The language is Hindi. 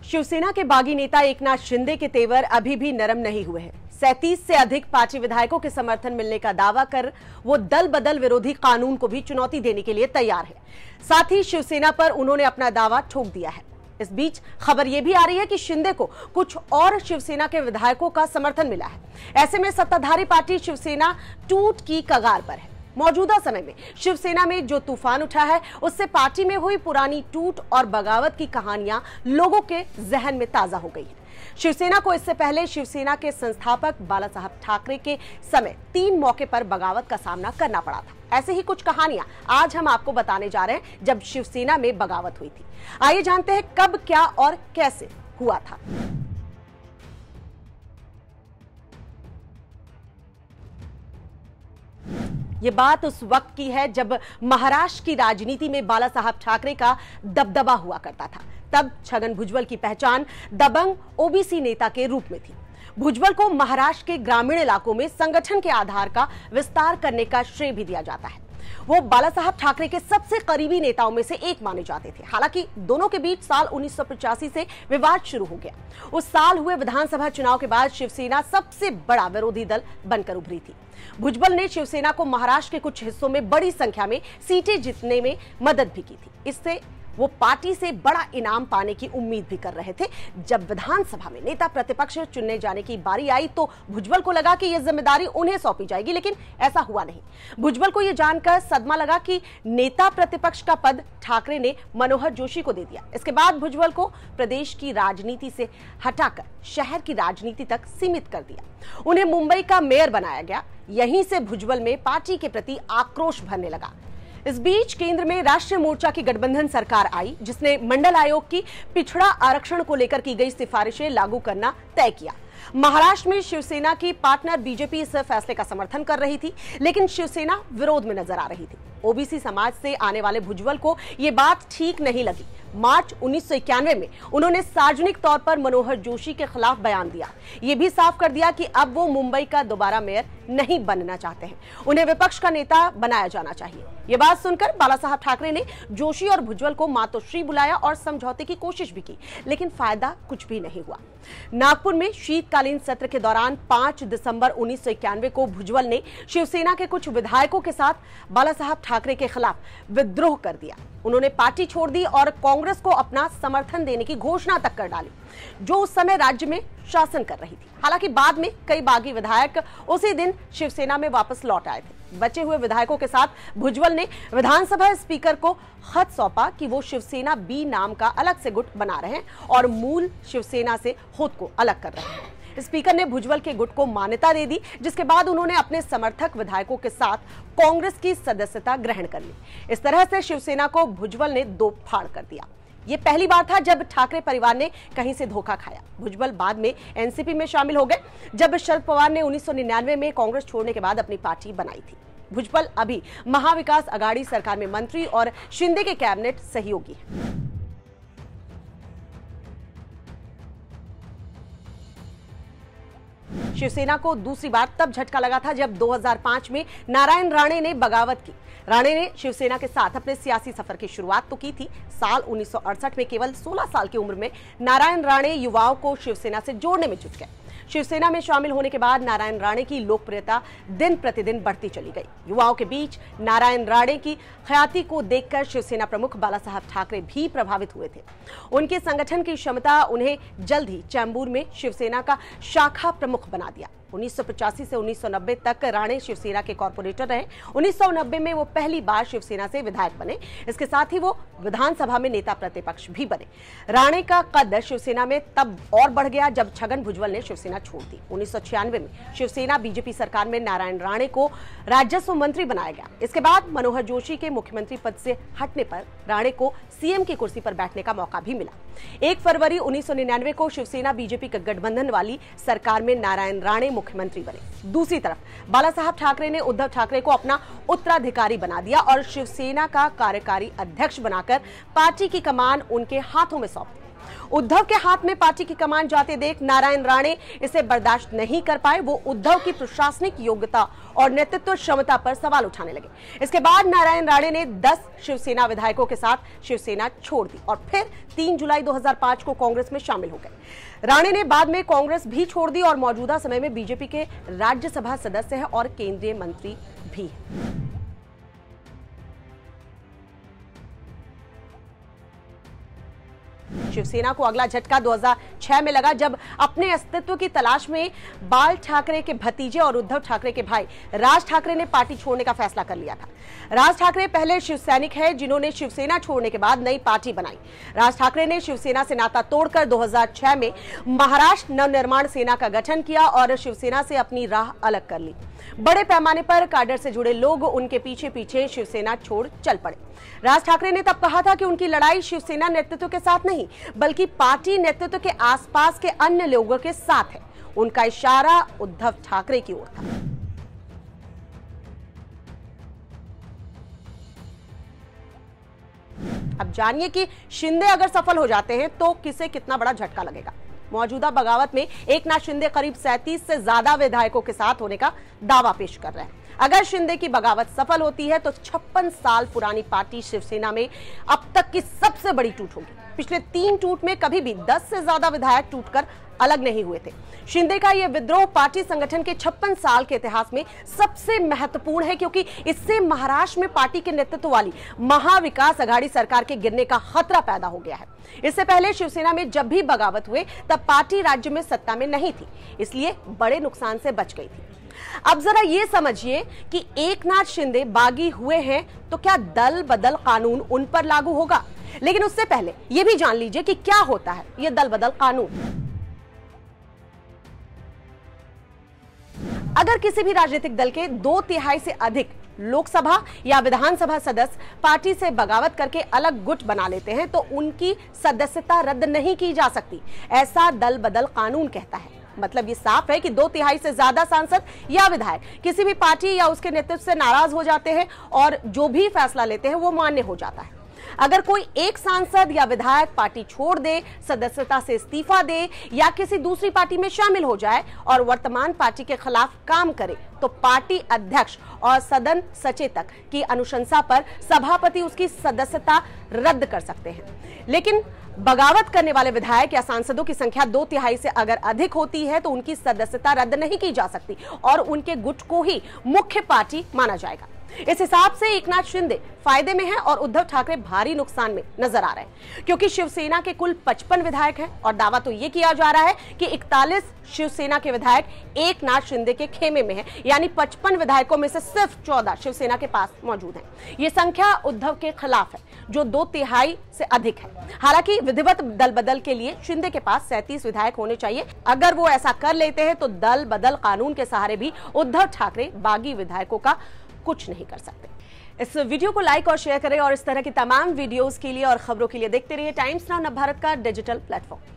शिवसेना के बागी नेता एकनाथ शिंदे के तेवर अभी भी नरम नहीं हुए हैं। 37 से अधिक पार्टी विधायकों के समर्थन मिलने का दावा कर वो दल बदल विरोधी कानून को भी चुनौती देने के लिए तैयार है। साथ ही शिवसेना पर उन्होंने अपना दावा ठोक दिया है। इस बीच खबर यह भी आ रही है कि शिंदे को कुछ और शिवसेना के विधायकों का समर्थन मिला है। ऐसे में सत्ताधारी पार्टी शिवसेना टूट की कगार पर है। मौजूदा समय में शिवसेना में जो तूफान उठा है, उससे पार्टी में हुई पुरानी टूट और बगावत की कहानियां लोगों के जहन में ताजा हो गई है। शिवसेना को इससे पहले शिवसेना के संस्थापक बाला साहब ठाकरे के समय 3 मौके पर बगावत का सामना करना पड़ा था। ऐसे ही कुछ कहानियां आज हम आपको बताने जा रहे हैं जब शिवसेना में बगावत हुई थी। आइए जानते हैं कब, क्या और कैसे हुआ था। ये बात उस वक्त की है जब महाराष्ट्र की राजनीति में बाला साहब ठाकरे का दबदबा हुआ करता था। तब छगन भुजबल की पहचान दबंग ओबीसी नेता के रूप में थी। भुजबल को महाराष्ट्र के ग्रामीण इलाकों में संगठन के आधार का विस्तार करने का श्रेय भी दिया जाता है। वो बाला साहब ठाकरे के सबसे करीबी नेताओं में से एक माने जाते थे। हालांकि दोनों के बीच साल 1985 से विवाद शुरू हो गया। उस साल हुए विधानसभा चुनाव के बाद शिवसेना सबसे बड़ा विरोधी दल बनकर उभरी थी। भुजबल ने शिवसेना को महाराष्ट्र के कुछ हिस्सों में बड़ी संख्या में सीटें जीतने में मदद भी की थी। इससे वो पार्टी से बड़ा इनाम पाने की उम्मीद भी कर रहे थे। जब विधानसभा में नेता प्रतिपक्ष चुनने जाने की बारी आई तो भुजबल को लगा कि यह जिम्मेदारी उन्हें सौंपी जाएगी, लेकिन ऐसा हुआ नहीं। भुजबल को यह जानकर सदमा लगा कि नेता प्रतिपक्ष का पद ठाकरे ने मनोहर जोशी को दे दिया। इसके बाद भुजबल को प्रदेश की राजनीति से हटाकर शहर की राजनीति तक सीमित कर दिया। उन्हें मुंबई का मेयर बनाया गया। यहीं से भुजबल में पार्टी के प्रति आक्रोश भरने लगा। इस बीच केंद्र में राष्ट्रीय मोर्चा की गठबंधन सरकार आई, जिसने मंडल आयोग की पिछड़ा आरक्षण को लेकर की गई सिफारिशें लागू करना तय किया। महाराष्ट्र में शिवसेना की पार्टनर बीजेपी इस फैसले का समर्थन कर रही थी, लेकिन शिवसेना विरोध में नजर आ रही थी। ओबीसी समाज से आने वाले भुजबल को यह बात ठीक नहीं लगी। मार्च 1991 में उन्होंने सार्वजनिक तौर पर मनोहर जोशी के खिलाफ बयान दिया। ये भी साफ कर दिया कि अब वो मुंबई का दोबारा मेयर नहीं बनना चाहते हैं। उन्हें विपक्ष का नेता बनाया जाना चाहिए। ये बात सुनकर बाला साहब ठाकरे ने जोशी और भुजबल को मातोश्री बुलाया और समझौते की कोशिश भी की, लेकिन फायदा कुछ भी नहीं हुआ। नागपुर में शीतकालीन सत्र के दौरान 5 दिसंबर 1991 को भुजबल ने शिवसेना के कुछ विधायकों के साथ बाला साहब ठाकरे के खिलाफ विद्रोह कर दिया। उन्होंने पार्टी छोड़ दी और कांग्रेस को अपना समर्थन देने की घोषणा तक कर डाली, जो उस समय राज्य में शासन कर रही थी। हालांकि बाद में कई बागी विधायक उसी दिन शिवसेना में वापस लौट आए थे। बचे हुए विधायकों के साथ भुजबल ने विधानसभा स्पीकर को खत सौंपा कि वो शिवसेना बी नाम का अलग से गुट बना रहे हैं और मूल शिवसेना से खुद को अलग कर रहे हैं। स्पीकर ने भुजबल के गुट को मान्यता दे दी, जिसके बाद उन्होंने अपने समर्थक विधायकों के साथ कांग्रेस की सदस्यता ग्रहण कर ली। इस तरह से शिवसेना को भुजबल ने दो फाड़ कर दिया। ये पहली बार था जब ठाकरे परिवार ने कहीं से धोखा खाया। भुजबल बाद में एनसीपी में शामिल हो गए, जब शरद पवार ने 1999 में कांग्रेस छोड़ने के बाद अपनी पार्टी बनाई थी। भुजबल अभी महाविकास अघाड़ी सरकार में मंत्री और शिंदे के कैबिनेट सहयोगी हैं। शिवसेना को दूसरी बार तब झटका लगा था जब 2005 में नारायण राणे ने बगावत की। राणे ने शिवसेना के साथ अपने सियासी सफर की शुरुआत तो की थी। साल 1968 में केवल 16 साल की उम्र में नारायण राणे युवाओं को शिवसेना से जोड़ने में जुट गए। शिवसेना में शामिल होने के बाद नारायण राणे की लोकप्रियता दिन प्रतिदिन बढ़ती चली गई। युवाओं के बीच नारायण राणे की ख्याति को देखकर शिवसेना प्रमुख बाला साहब ठाकरे भी प्रभावित हुए थे। उनके संगठन की क्षमता उन्हें जल्द ही चैम्बूर में शिवसेना का शाखा प्रमुख बना दिया। 1985 से 1990 तक राणे शिवसेना के कॉर्पोरेटर रहे। 1990 में वो पहली बार शिवसेना से विधायक बने। इसके साथ ही वो विधानसभा में नेता प्रतिपक्ष भी बने। राणे का कद शिवसेना में तब और बढ़ गया जब छगन भुजबल ने शिवसेना छोड़ दी। 1996 में शिवसेना बीजेपी सरकार में नारायण राणे को राजस्व मंत्री बनाया गया। इसके बाद मनोहर जोशी के मुख्यमंत्री पद से हटने पर राणे को सीएम की कुर्सी पर बैठने का मौका भी मिला। 1 फरवरी 1999 को शिवसेना बीजेपी का गठबंधन वाली सरकार में नारायण राणे मुख्यमंत्री बने। दूसरी तरफ बाला साहब ठाकरे ने उद्धव ठाकरे को अपना उत्तराधिकारी बना दिया और शिवसेना का कार्यकारी अध्यक्ष बनाकर पार्टी की कमान उनके हाथों में सौंप दी। उद्धव के हाथ में पार्टी की कमान जाते देख नारायण राणे इसे बर्दाश्त नहीं कर पाए। वो उद्धव की प्रशासनिक योग्यता और नेतृत्व क्षमता पर सवाल उठाने लगे। इसके बाद नारायण राणे ने 10 शिवसेना विधायकों के साथ शिवसेना छोड़ दी और फिर 3 जुलाई 2005 को कांग्रेस में शामिल हो गए। राणे ने बाद में कांग्रेस भी छोड़ दी और मौजूदा समय में बीजेपी के राज्यसभा सदस्य हैं और केंद्रीय मंत्री भी हैं। शिवसेना को अगला झटका 2006 में लगा, जब अपने अस्तित्व की तलाश में बाल ठाकरे के भतीजे और उद्धव ठाकरे के भाई राज ठाकरे ने पार्टी छोड़ने का फैसला कर लिया था। राज ठाकरे पहले शिवसैनिक हैं जिन्होंने शिवसेना छोड़ने के बाद नई पार्टी बनाई। राज ठाकरे ने शिवसेना से नाता तोड़कर 2006 में महाराष्ट्र नवनिर्माण सेना का गठन किया और शिवसेना से अपनी राह अलग कर ली। बड़े पैमाने पर काडर से जुड़े लोग उनके पीछे पीछे शिवसेना छोड़ चल पड़े। राज ठाकरे ने तब कहा था कि उनकी लड़ाई शिवसेना नेतृत्व के साथ नहीं, बल्कि पार्टी नेतृत्व के आसपास के अन्य लोगों के साथ है। उनका इशारा उद्धव ठाकरे की ओर था। अब जानिए कि शिंदे अगर सफल हो जाते हैं तो किसे कितना बड़ा झटका लगेगा। मौजूदा बगावत में एकनाथ शिंदे करीब 37 से ज्यादा विधायकों के साथ होने का दावा पेश कर रहे हैं। अगर शिंदे की बगावत सफल होती है तो 56 साल पुरानी पार्टी शिवसेना में अब तक की सबसे बड़ी टूट होगी। पिछले 3 टूट में कभी भी 10 से ज्यादा विधायक टूटकर अलग नहीं हुए थे। शिंदे का यह विद्रोह पार्टी संगठन के 56 साल के इतिहास में सबसे महत्वपूर्ण है, क्योंकि इससे महाराष्ट्र में पार्टी के नेतृत्व वाली महाविकास आघाड़ी सरकार के गिरने का खतरा पैदा हो गया है। इससे पहले शिवसेना में जब भी बगावत हुए तब पार्टी राज्य में सत्ता में नहीं थी, इसलिए बड़े नुकसान से बच गई थी। अब जरा ये समझिए कि एकनाथ शिंदे बागी हुए हैं तो क्या दल बदल कानून उन पर लागू होगा? लेकिन उससे पहले यह भी जान लीजिए कि क्या होता है यह दल बदल कानून। अगर किसी भी राजनीतिक दल के 2/3 से अधिक लोकसभा या विधानसभा सदस्य पार्टी से बगावत करके अलग गुट बना लेते हैं तो उनकी सदस्यता रद्द नहीं की जा सकती, ऐसा दल बदल कानून कहता है। मतलब ये साफ है कि 2/3 से ज्यादा सांसद या विधायक किसी भी पार्टी या उसके नेतृत्व से नाराज हो जाते हैं और जो भी फैसला लेते हैं वो मान्य हो जाता है। अगर कोई एक सांसद या विधायक पार्टी छोड़ दे, सदस्यता से इस्तीफा दे या किसी दूसरी पार्टी में शामिल हो जाए और वर्तमान पार्टी के खिलाफ काम करे तो पार्टी अध्यक्ष और सदन सचेतक की अनुशंसा पर सभापति उसकी सदस्यता रद्द कर सकते हैं। लेकिन बगावत करने वाले विधायक या सांसदों की संख्या 2/3 से अगर अधिक होती है तो उनकी सदस्यता रद्द नहीं की जा सकती और उनके गुट को ही मुख्य पार्टी माना जाएगा। इस हिसाब से एकनाथ शिंदे फायदे में हैं और उद्धव ठाकरे भारी नुकसान में नजर आ रहे हैं, क्योंकि शिवसेना के कुल 55 विधायक हैं और दावा तो यह किया जा रहा है कि 41 शिवसेना के विधायक एकनाथ शिंदे के खेमे में हैं, यानी 55 विधायकों में से सिर्फ 14 शिवसेना के पास मौजूद हैं। ये संख्या उद्धव के खिलाफ है जो 2/3 से अधिक है। हालांकि विधिवत दल बदल के लिए शिंदे के पास 37 विधायक होने चाहिए। अगर वो ऐसा कर लेते हैं तो दल बदल कानून के सहारे भी उद्धव ठाकरे बागी विधायकों का कुछ नहीं कर सकते। इस वीडियो को लाइक और शेयर करें और इस तरह की तमाम वीडियोस के लिए और खबरों के लिए देखते रहिए टाइम्स नाउ नवभारत का डिजिटल प्लेटफॉर्म।